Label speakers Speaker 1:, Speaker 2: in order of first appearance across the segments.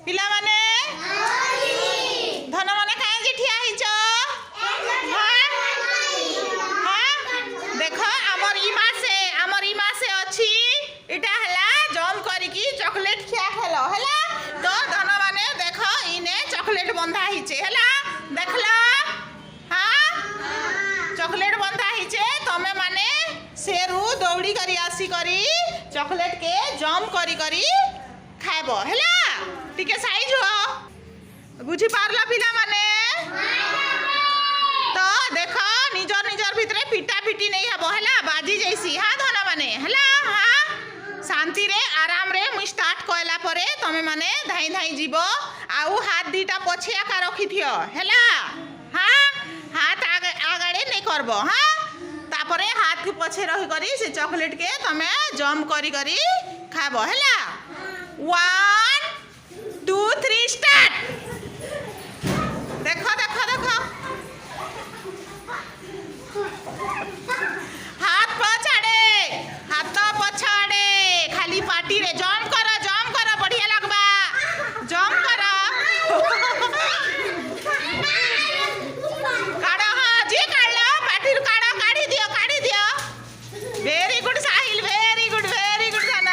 Speaker 1: पिला माने धन माने काहे ठिया हिच देख हमर ई मासे अछि इटा हला जम करिकी चॉकलेट खिया खेलो हला तो धन माने देख इने चॉकलेट बंधा हिचे हला देखला चॉकलेट बंधा हिचे तमे माने सेरू दौड़ी करी आसी करी चॉकलेट के जम करी करी खाइबो हला टिके साइज हो बुझी पारला पिला माने तो देखो निजर निजर भितरे पिटा पिटी नहीं हबो हला बाजी जैसी हां धन माने हला हां शांति रे आराम रे मु स्टार्ट कइला परे तमे माने धाई धाई जीवो आउ हाथ दीटा पछिया का रखी थियो हला हां हाथ आगड़े नहीं करबो हां तापरे हाथ के पछे रही करी से चॉकलेट के तमे जम करी करी खाबो हला 1 2 3 स्टार्ट देखो देखो देखो हाथ पछाड़े खाली पार्टी रे जम कर बढ़िया लगबा जम कर काढ़ो हाँ जी काढ़ पार्टी काढ़ी दियो वेरी गुड साहिल वेरी गुड धन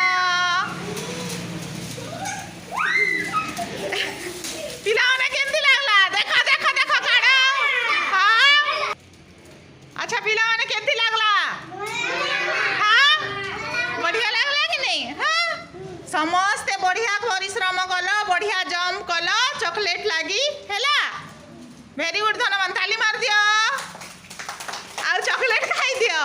Speaker 1: पिला माने केमती लागला देखो देखो देखो काढ़ हाँ अच्छा पिला माने केमती लागला हाँ बढ़िया लागला कि नहीं हाँ समस्ते बढ़िया परिश्रम कल बढ़िया जम कल चॉकलेट लगी हैला वेरी गुड धनवान ताली मार दियो आ चॉकलेट खाई दियो।